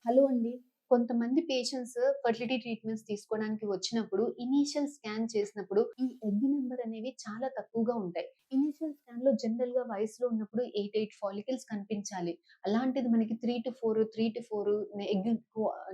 Hello అండి. కొంతమంది patients fertility treatments తీసుకోవడానికి వచ్చినప్పుడు ఇనీషియల్ స్కాన్ చేసినప్పుడు ఈ ఎగ్ నంబర్ అనేవి చాలా తక్కువగా ఉంటాయి. ఇనీషియల్ స్కాన్‌లో జనరల్‌గా వయసులో ఉన్నప్పుడు 8 ఫాలికల్స్ కనిపించాలి. అలాంటిది మనకి 3-4 ఎగ్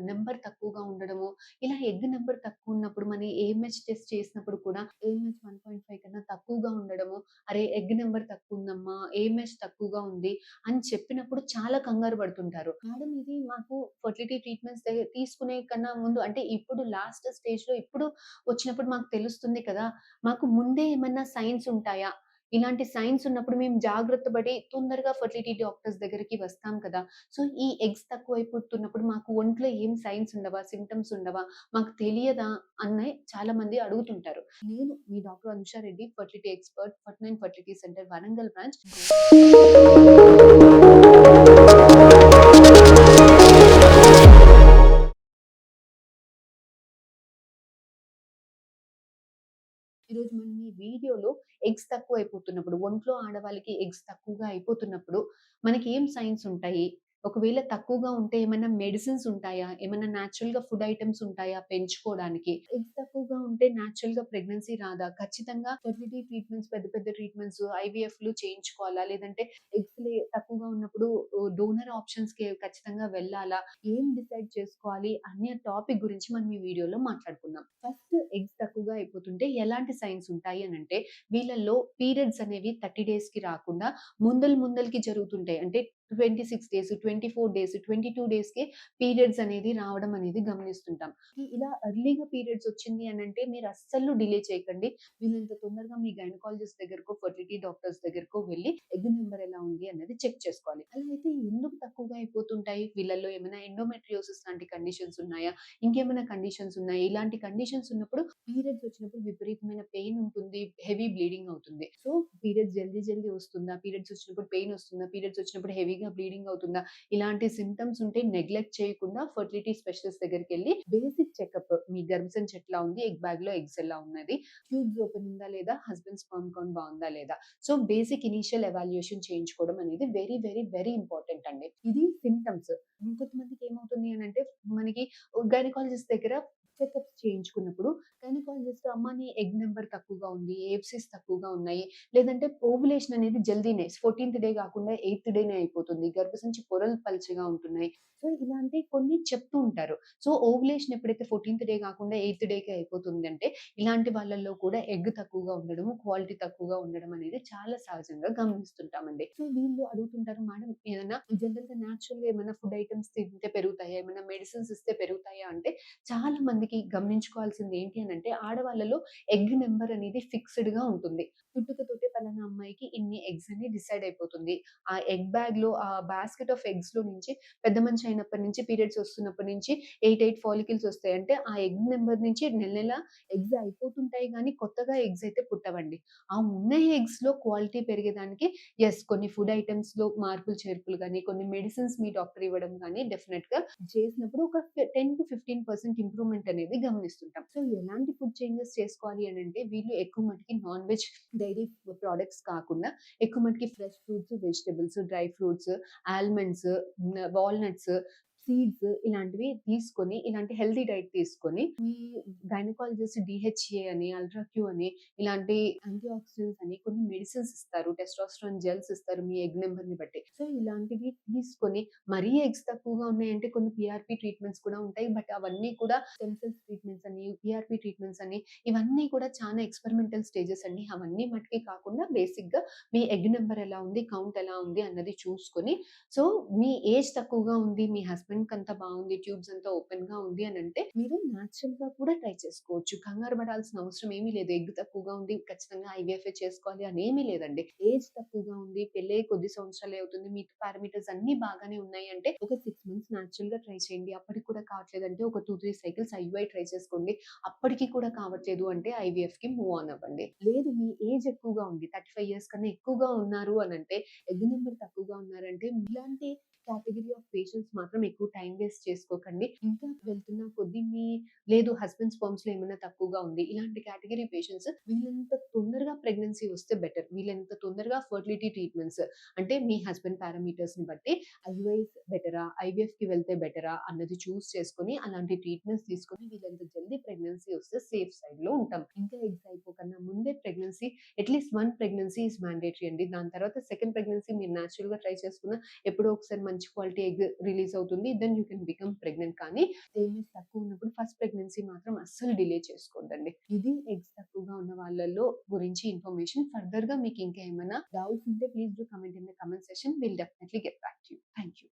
నంబర్ తక్కువగా ఉండడము, ఇలా ఎగ్ నంబర్ తక్కువ ఉన్నప్పుడు మన ఏఎంహెచ్ టెస్ట్ చేసినప్పుడు కూడా ఏఎంహెచ్ 1.5 కన్నా తక్కువగా ఉండడము, అరే! ఎగ్ నంబర్ తక్కువుందమ్మా, ఏఎంహెచ్ తక్కువగా ఉంది అని చెప్పినప్పుడు చాలా కంగారు పడుతుంటారు. మేడం ఇది మాకు ఫెర్టిలిటీ ట్రీట్మెంట్స్ తీసుకునే కన్నా ముందు అంటే ఇప్పుడు లాస్ట్ స్టేజ్‌లో ఇప్పుడు వచ్చినప్పుడు మాకు తెలుస్తుంది కదా! మాకు ముందే ఏమన్నా సైన్స్ ఉంటాయా? ఇలాంటి సైన్స్ ఉన్నప్పుడు మేము జాగ్రత్త పడి తొందరగా ఫెర్టిలిటీ డాక్టర్స్ దగ్గరికి వస్తాం కదా! సో, ఈ ఎగ్స్ తక్కువైపోతున్నప్పుడు మాకు ఒంట్లో ఏం సైన్స్ ఉండవా? సింప్టమ్స్ ఉండవా? మాకు తెలియదా? అని చాలామంది అడుగుతుంటారు. నేను మీ doctor Anusha Reddy fertility expert, ఫర్ట్9 ఫెర్టిలిటీ సెంటర్ వరంగల్ బ్రాంచ్. ఈరోజు మనం ఈ వీడియోలో ఎగ్స్ తక్కువైపోతున్నప్పుడు, ఒంట్లో ఆడవాళ్ళకి ఎగ్స్ తక్కువగా అయిపోతున్నప్పుడు మనకి ఏం సైన్స్ ఉంటాయి? ఒకవేళ తక్కువగా ఉంటే ఏమన్నా మెడిసిన్స్ ఉంటాయా? ఏమన్నా నేచురల్‌గా ఫుడ్ ఐటెమ్స్ ఉంటాయా పెంచుకోవడానికి? ఎగ్స్ తక్కువగా ఉంటే నేచురల్‌గా ప్రెగ్నెన్సీ రాదా? ఖచ్చితంగా ఫెర్టిలిటీ ట్రీట్మెంట్స్ పెద్ద పెద్ద ట్రీట్మెంట్స్ ఐవీఎఫ్‌లు చేయించుకోవాలా? లేదంటే తక్కువగా ఉన్నప్పుడు డోనర్ ఆప్షన్స్‌కి ఖచ్చితంగా వెళ్ళాలా? ఏం డిసైడ్ చేసుకోవాలి అనే టాపిక్ గురించి మనం ఈ వీడియోలో మాట్లాడుకుందాం. ఫస్ట్ ఎగ్స్ తక్కువగా అయిపోతుంటే ఎలాంటి సైన్స్ ఉంటాయి అనంటే, వీళ్ళల్లో పీరియడ్స్ అనేవి 30 డేస్‌కి రాకుండా ముందలకి జరుగుతుంటాయి. అంటే 26 డేస్, 24 డేస్, 22 డేస్‌కే పీరియడ్స్ అనేది రావడం అనేది గమనిస్తుంటాం. ఇలా ఎర్లీ‌గా పీరియడ్స్ వచ్చింది అనంటే మీరు అస్సలు డిలే చేయకండి. వీలైనంత తొందరగా మీ గైనకాలజిస్ట్ దగ్గరకో, ఫెర్టిలిటీ డాక్టర్స్ దగ్గరకో వెళ్లి ఎగ్ నంబర్ ఎలా ఉంది అన్నది చెక్ చేసుకోవాలి. అలా అయితే ఎందుకు తక్కువగా అయిపోతుంటాయి? వీళ్ళల్లో ఏమైనా ఎండోమెట్రియోసిస్ లాంటి కండిషన్స్ ఉన్నాయా? ఇంకేమైనా కండిషన్స్ ఉన్నాయా? ఇలాంటి కండిషన్స్ ఉన్నప్పుడు పీరియడ్స్ వచ్చినప్పుడు విపరీతమైన పెయిన్ ఉంటుంది. హెవీ బ్లీడింగ్ అవుతుంది. సో, పీరియడ్స్ జల్దీ వస్తుందా? పీరియడ్స్ వచ్చినప్పుడు పెయిన్ వస్తుందా? పీరియడ్స్ వచ్చినప్పుడు హెవీగా బ్లీడింగ్ అవుతుందా? ఇలాంటి సింప్టమ్స్ ఉంటే నెగ్లెక్ట్ చేయకుండా ఫెర్టిలిటీ స్పెషలిస్ట్ దగ్గరికెళ్లి బేసిక్ చెకప్ మీ గర్భసంచి ఎట్లా ఉంది? ఎగ్ బ్యాగ్‌లో ఎగ్స్ ఎలా ఉన్నది? ట్యూబ్స్ ఓపెన్ ఉందా లేదా? హస్బెండ్ స్పెర్మ్ కౌంట్ బావుందా లేదా? సో, బేసిక్ ఇనీషియల్ ఎవాల్యుయేషన్ చేయించుకోవడం అనేది వెరీ ఇంపార్టెంట్ అండి. ఇది సింప్టమ్స్. ఇంకొంతమందికి ఏమవుతుంది అనంటే మనకి గైనకాలజిస్ట్ దగ్గర చెకప్స్ చేయించుకున్నప్పుడు గైనకాలజిస్ట్ అమ్మ నీ ఎగ్ నంబర్ తక్కువగా ఉంది. ఏఎఫ్‌సీస్ తక్కువగా ఉన్నాయి. లేదంటే ఓవ్యులేషన్ అనేది జల్దీనే 14థ్ డే కాకుండా 8థ్ డేనే అయిపోతుంది. గర్భసంచి పొరలు పల్చగా ఉంటున్నాయి. సో, ఇలాంటి కొన్ని చెప్తూ ఉంటారు. సో, ఓవ్యులేషన్ ఎప్పుడైతే 14థ్ డే కాకుండా 8థ్ డేకే అయిపోతుందంటే ఇలాంటి వాళ్ళలో కూడా ఎగ్ తక్కువగా ఉండడము, క్వాలిటీ తక్కువగా ఉండడం అనేది చాలా సహజంగా గమనిస్తుంటామండి. సో, వీళ్ళు అడుగుతుంటారు మేడం ఏదైనా జనరల్‌గా నేచురల్‌గా ఏమైనా ఫుడ్ ఐటెమ్స్ తింటే పెరుగుతాయా? ఏమైనా మెడిసిన్స్ ఇస్తే పెరుగుతాయా? అంటే చాలా మందికి గమనించుకోవాల్సింది ఏంటి అనంటే ఆడవాళ్ళలో ఎగ్ నంబర్ అనేది ఫిక్స్‌డ్‌గా ఉంటుంది. పుట్టుకతోటే పలానా అమ్మాయికి ఇన్ని ఎగ్స్ అని డిసైడ్ అయిపోతుంది. ఆ ఎగ్ బ్యాగ్‌లో ఆ బాస్కెట్ ఆఫ్ ఎగ్స్‌లో నుంచి పెద్ద మనిషి అయినప్పటి నుంచి పీరియడ్స్ వస్తున్నప్పటి నుంచి 8 ఫాలికల్స్ వస్తాయి. అంటే ఆ ఎగ్ నంబర్ నుంచి నెల ఎగ్స్ అయిపోతుంటాయి గానీ కొత్తగా ఎగ్స్ అయితే పుట్టవండి. ఆ ఉన్న ఎగ్స్‌లో క్వాలిటీ పెరిగేదానికి కొన్ని ఫుడ్ ఐటెమ్స్‌లో మార్పులు చేర్పులు గాని, కొన్ని మెడిసిన్స్ మీ డాక్టర్ ఇవ్వడం గాని డెఫినెట్‌గా చేసినప్పుడు ఒక 10-15% ఇంప్రూవ్‌మెంట్ అనేది గమనిస్తుంటాం. సో, ఎలాంటి ఫుడ్ చేంజెస్ చేసుకోవాలి అనంటే వీళ్ళు ఎక్కువ మటికి నాన్ వెజ్ డైరీ ప్రొడక్ట్స్ కాకుండా ఎక్కువ మటికి fresh fruits, vegetables, dry fruits, almonds, walnuts, seeds ఇలాంటివి తీసుకొని ఇలాంటి హెల్తీ డైట్ తీసుకొని మీ గైనకాలజిస్ట్ డీహెచ్ఏ అని, అల్ట్రా క్యూ అని ఇలాంటి యాంటీ ఆక్సిడెంట్స్ అని కొన్ని మెడిసిన్స్ ఇస్తారు. టెస్టోస్టెరాన్ జెల్స్ ఇస్తారు మీ ఎగ్ నంబర్‌ని బట్టి. సో, ఇలాంటివి తీసుకొని మరీ ఎగ్స్ తక్కువగా ఉన్నాయంటే కొన్ని పీఆర్‌పీ ట్రీట్మెంట్స్ కూడా ఉంటాయి. బట్ అవన్నీ కూడా స్టెమ్ సెల్స్ ట్రీట్మెంట్స్ అని, పీఆర్‌పీ ట్రీట్మెంట్స్ అని ఇవన్నీ కూడా చాలా ఎక్స్‌పెరిమెంటల్ స్టేజెస్ అండి. అవన్నీ మటికి కాకుండా బేసిక్‌గా మీ ఎగ్ నంబర్ ఎలా ఉంది? కౌంట్ ఎలా ఉంది? అన్నది చూసుకొని సో, మీ ఏజ్ తక్కువగా ఉంది. మీ హస్బెండ్‌కి అంతా బావుంది. ట్యూబ్స్ అంతా ఓపెన్‌గా ఉంది అనంటే మీరు నేచురల్‌గా కూడా ట్రై చేసుకోవచ్చు. కంగారు పడాల్సిన అవసరం ఏమీ లేదు. ఎగ్ తక్కువగా ఉంది. ఖచ్చితంగా ఐవీఎఫ్ఏ చేసుకోవాలి అని ఏమీ లేదండి. ఏజ్ తక్కువగా ఉంది. పెళ్ళై కొద్ది సంవత్సరాలే అవుతుంది. మిగతా పారామీటర్స్ అన్నీ బాగానే ఉన్నాయి అంటే ఒక 6 మంత్స్ నేచురల్‌గా ట్రై చేయండి. అప్పటికి కూడా కావట్లేదంటే ఒక 2, 3 సైకిల్స్ ఐయుఐ ట్రై చేసుకోండి. అప్పటికి కూడా కావట్లేదు అంటే ఐవీఎఫ్‌కి మూవ్ ఆన్ అవ్వండి. లేదు మీ ఏజ్ ఎక్కువగా ఉంది. 35 ఇయర్స్ కన్నా ఎక్కువగా ఉన్నారు అనంటే ఎగ్ నంబర్ తక్కువగా ఉన్నారంటే ఇలాంటి కేటగరీ ఆఫ్ పేషెంట్స్ మాత్రం ఎక్కువ టైం వేస్ట్ చేసుకోకండి. ఇంకా వెళ్తున్న కొద్దీ లేదు హస్బెండ్ స్పెర్మ్స్‌లో ఏమైనా తక్కువగా ఉంది. ఇలాంటి కేటగరీ పేషెంట్స్ వీళ్ళంత తొందరగా ప్రెగ్నెన్సీ వస్తే బెటర్. వీళ్ళంత తొందరగా ఫెర్టిలిటీ ట్రీట్మెంట్స్ అంటే మీ హస్బెండ్ పారామీటర్స్‌ని బట్టి ఐవీఎఫ్ బెటరా? ఐవీఎఫ్‌కి వెళ్తే బెటరా? అన్నది చేసుకొని అలాంటి ట్రీట్మెంట్స్ తీసుకొని వీళ్ళంత జల్దీ ప్రెగ్నెన్సీ వస్తే సేఫ్ సైడ్‌లో ఉంటాం. ఇంకా ఎగ్స్ అయిపోకన్నా ముందే pregnancy at least 1 pregnancy is mandatory అండి. దాని తర్వాత సెకండ్ ప్రెగ్నెన్సీ మీరు నేచురల్‌గా ట్రై చేసుకున్న ఎప్పుడో ఒకసారి మంచి క్వాలిటీ ఎగ్ రిలీజ్ అవుతుంది. Then you can become pregnant. కానీ ఏమేస్ తక్కువ ఉన్నప్పుడు ఫస్ట్ ప్రెగ్నెన్సీ మాత్రం అస్సలు డిలే చేసుకోవద్దండి. ఇది ఎగ్స్ తక్కువగా ఉన్న వాళ్ళలో గురించి ఇన్ఫర్మేషన్. ఫర్దర్‌గా మీకు ఇంకా ఏమైనా డౌట్స్ ఉంటే please do comment in the comment section. Will definitely get back to you. Thank you.